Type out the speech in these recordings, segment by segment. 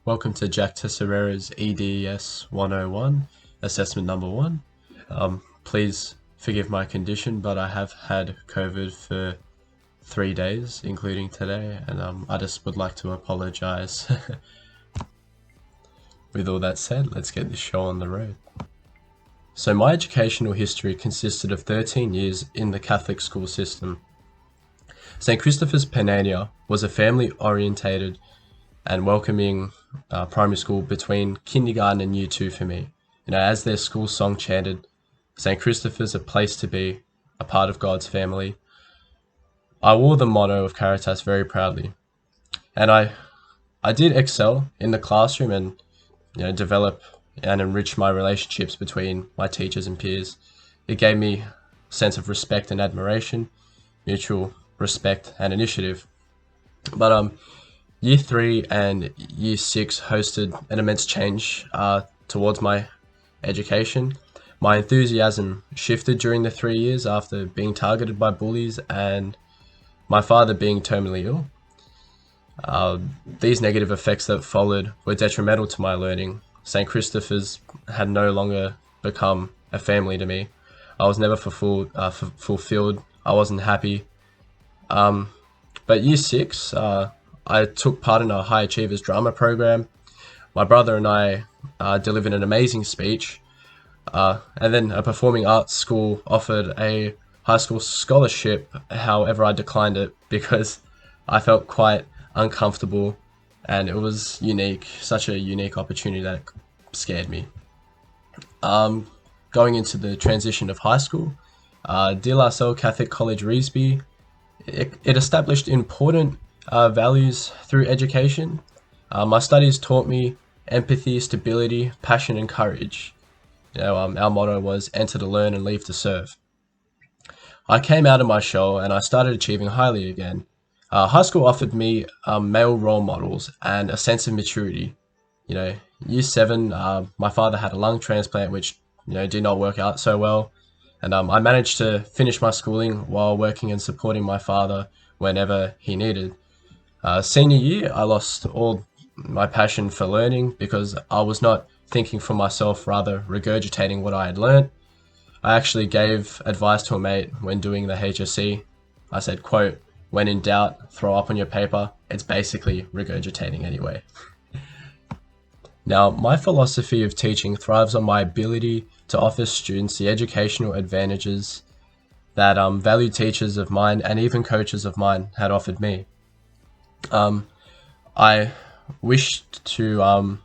Welcome to Jack Tesoriero's EDES101, assessment number 1. Please forgive my condition, but I have had COVID for 3 days, including today, and I just would like to apologize. With all that said, let's get this show on the road. So my educational history consisted of 13 years in the Catholic school system. St. Christopher's Penania was a family-orientated and welcoming primary school between kindergarten and year 2 for me. As their school song chanted, St. Christopher's a place to be, a part of God's family. I wore the motto of Caritas very proudly. And I did excel in the classroom and develop and enrich my relationships between my teachers and peers. It gave me a sense of respect and admiration, mutual respect and initiative. But Year 3 and Year 6 hosted an immense change towards my education. My enthusiasm shifted during the 3 years after being targeted by bullies and my father being terminally ill. These negative effects that followed were detrimental to my learning. St. Christopher's had no longer become a family to me. I was never fulfilled. I wasn't happy. But Year 6, I took part in a High Achievers drama program. My brother and I delivered an amazing speech. And then a performing arts school offered a high school scholarship. However, I declined it because I felt quite uncomfortable and it was unique, such a unique opportunity that it scared me. Going into the transition of high school, De La Salle Catholic College Revesby, it established important values through education. My studies taught me empathy, stability, passion, and courage. Our motto was enter to learn and leave to serve. I came out of my shell and I started achieving highly again. High school offered me male role models and a sense of maturity. Year 7, my father had a lung transplant which did not work out so well, and I managed to finish my schooling while working and supporting my father whenever he needed. Senior year, I lost all my passion for learning because I was not thinking for myself, rather regurgitating what I had learned. I actually gave advice to a mate when doing the HSC. I said, quote, "When in doubt, throw up on your paper. It's basically regurgitating anyway." Now, my philosophy of teaching thrives on my ability to offer students the educational advantages that valued teachers of mine and even coaches of mine had offered me. I wished to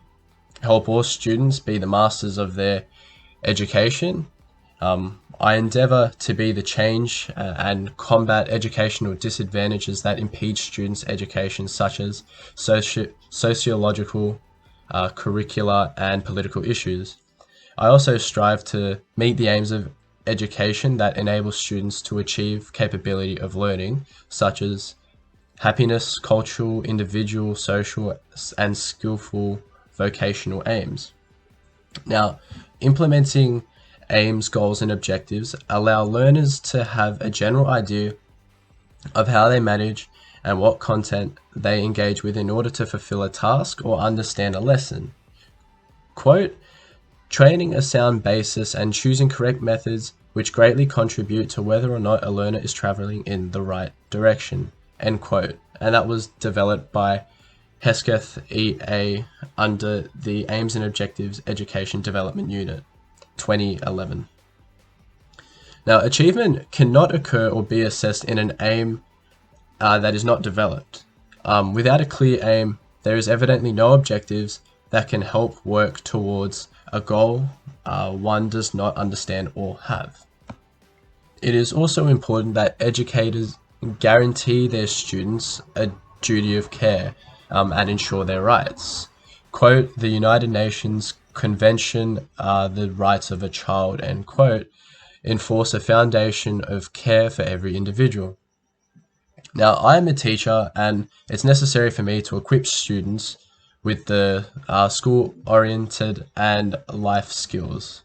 help all students be the masters of their education. I endeavor to be the change and combat educational disadvantages that impede students' education, such as sociological, curricular, and political issues. I also strive to meet the aims of education that enable students to achieve capability of learning, such as happiness, cultural, individual, social, and skillful vocational aims. Now, implementing aims, goals, and objectives allow learners to have a general idea of how they manage and what content they engage with in order to fulfill a task or understand a lesson. Quote, "Training a sound basis and choosing correct methods which greatly contribute to whether or not a learner is traveling in the right direction." End quote. And that was developed by Hesketh E.A. under the Aims and Objectives Education Development Unit, 2011. Now, achievement cannot occur or be assessed in an aim that is not developed. Without a clear aim, there is evidently no objectives that can help work towards a goal one does not understand or have. It is also important that educators guarantee their students a duty of care and ensure their rights. Quote, "The United Nations Convention, the Rights of a Child," end quote, enforce a foundation of care for every individual. Now, I am a teacher and it's necessary for me to equip students with the school-oriented and life skills.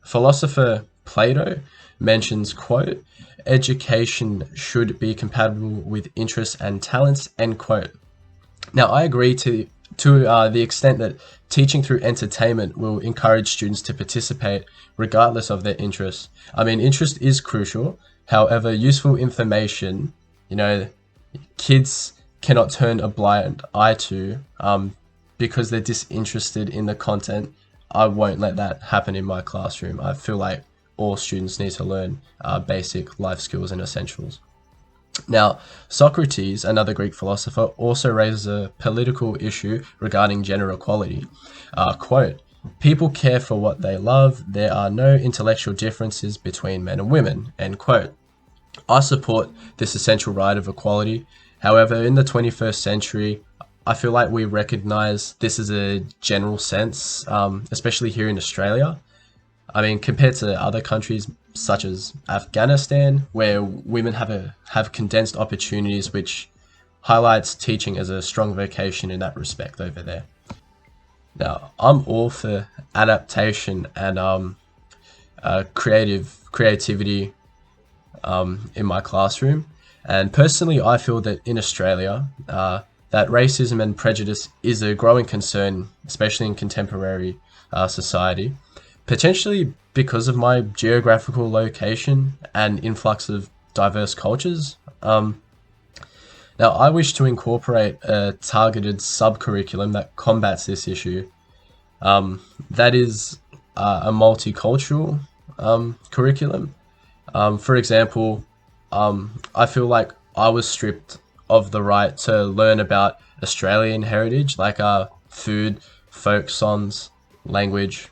Philosopher Plato mentions, quote, "Education should be compatible with interests and talents," end quote. Now, I agree to to the extent that teaching through entertainment will encourage students to participate regardless of their interests. I mean, interest is crucial. However, useful information, kids cannot turn a blind eye to because they're disinterested in the content. I won't let that happen in my classroom. I feel like all students need to learn basic life skills and essentials. Now, Socrates, another Greek philosopher, also raises a political issue regarding gender equality. Quote, "People care for what they love. There are no intellectual differences between men and women." End quote. I support this essential right of equality. However, in the 21st century, I feel like we recognize this as a general sense, especially here in Australia. I mean, compared to other countries such as Afghanistan, where women have condensed opportunities, which highlights teaching as a strong vocation in that respect over there. Now, I'm all for adaptation and creativity in my classroom, and personally, I feel that in Australia, that racism and prejudice is a growing concern, especially in contemporary society. Potentially because of my geographical location and influx of diverse cultures. Now, I wish to incorporate a targeted sub-curriculum that combats this issue. That is a multicultural curriculum. For example, I feel like I was stripped of the right to learn about Australian heritage, like food, folk songs, language.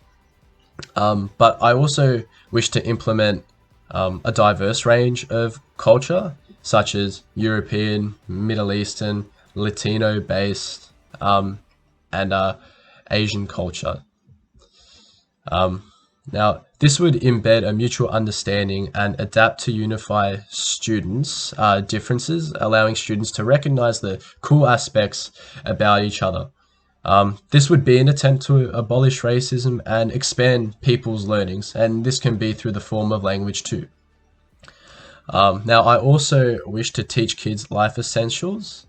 But I also wish to implement a diverse range of culture, such as European, Middle Eastern, Latino-based, and Asian culture. Now, this would embed a mutual understanding and adapt to unify students' differences, allowing students to recognize the cool aspects about each other. This would be an attempt to abolish racism and expand people's learnings, and this can be through the form of language too. Now, I also wish to teach kids life essentials.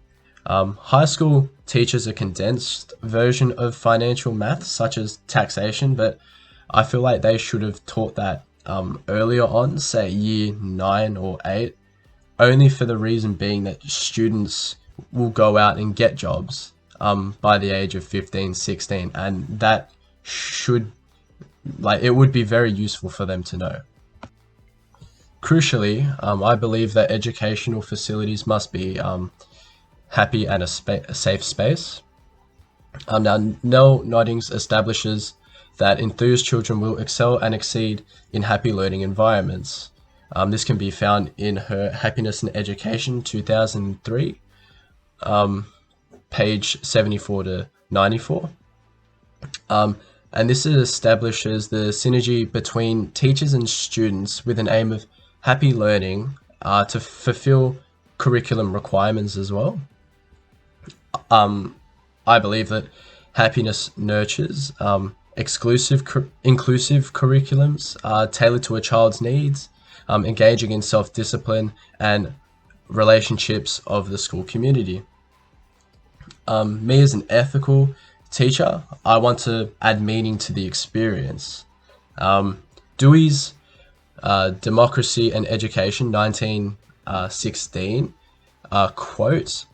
High school teaches a condensed version of financial math, such as taxation, but I feel like they should have taught that earlier on, say year 9 or 8, only for the reason being that students will go out and get jobs by the age of 15, 16, and that it would be very useful for them to know. Crucially, I believe that educational facilities must be happy and a safe space. Now, Noddings establishes that enthused children will excel and exceed in happy learning environments. This can be found in her Happiness in Education 2003, page 74 to 94. And this establishes the synergy between teachers and students with an aim of happy learning to fulfill curriculum requirements as well. I believe that happiness nurtures inclusive curriculums tailored to a child's needs, engaging in self-discipline and relationships of the school community. Me as an ethical teacher, I want to add meaning to the experience. Dewey's Democracy and Education, 1916, quotes,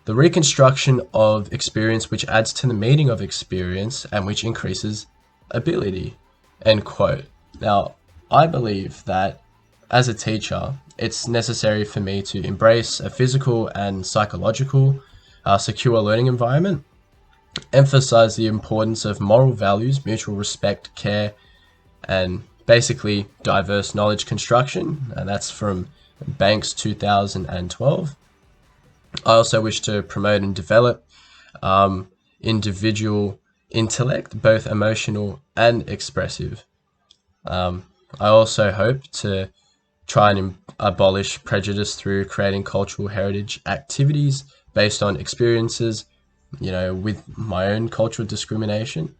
"The reconstruction of experience which adds to the meaning of experience and which increases ability," end quote. Now, I believe that as a teacher, it's necessary for me to embrace a physical and psychological secure learning environment, emphasize the importance of moral values, mutual respect, care, and basically diverse knowledge construction, and that's from Banks 2012. I also wish to promote and develop individual intellect, both emotional and expressive. I also hope to try and abolish prejudice through creating cultural heritage activities based on experiences, with my own cultural discrimination.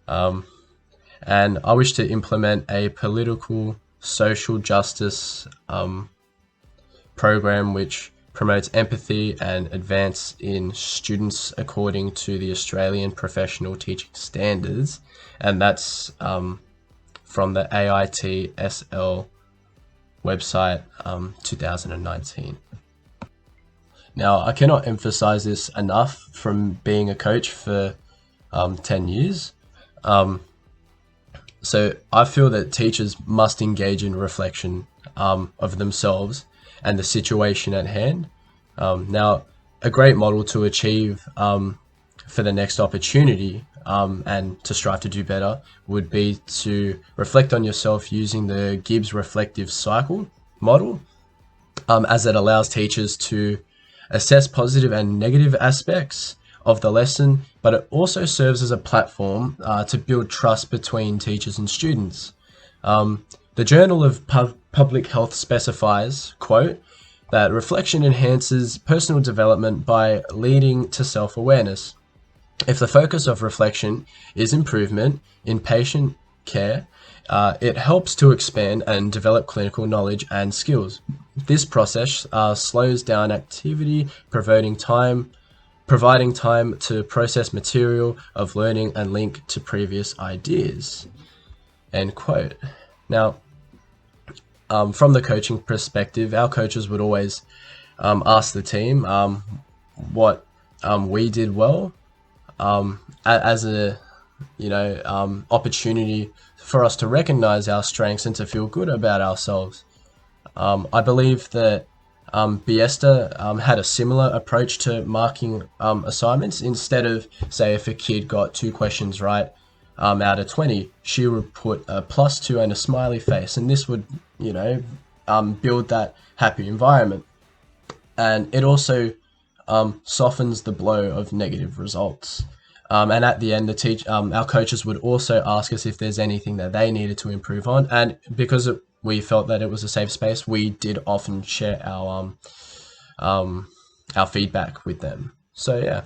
And I wish to implement a political social justice program which promotes empathy and advance in students according to the Australian Professional Teaching Standards, and that's from the AITSL website, 2019. Now, I cannot emphasize this enough from being a coach for 10 years. So I feel that teachers must engage in reflection of themselves and the situation at hand. Now, a great model to achieve for the next opportunity and to strive to do better would be to reflect on yourself using the Gibbs reflective cycle model, as it allows teachers to assess positive and negative aspects of the lesson, but it also serves as a platform to build trust between teachers and students. The Journal of Public Health specifies, quote, that reflection enhances personal development by leading to self-awareness. If the focus of reflection is improvement in patient care, it helps to expand and develop clinical knowledge and skills. This process slows down activity, providing time to process material of learning and link to previous ideas. End quote. Now, from the coaching perspective, our coaches would always ask the team what we did well, as a opportunity for us to recognize our strengths and to feel good about ourselves. I believe that Biesta had a similar approach to marking assignments. Instead of, say, if a kid got 2 questions right out of 20, she would put a +2 and a smiley face, and this would, build that happy environment. And it also softens the blow of negative results. And at the end, our coaches would also ask us if there's anything that they needed to improve on. And because we felt that it was a safe space, we did often share our feedback with them. So yeah.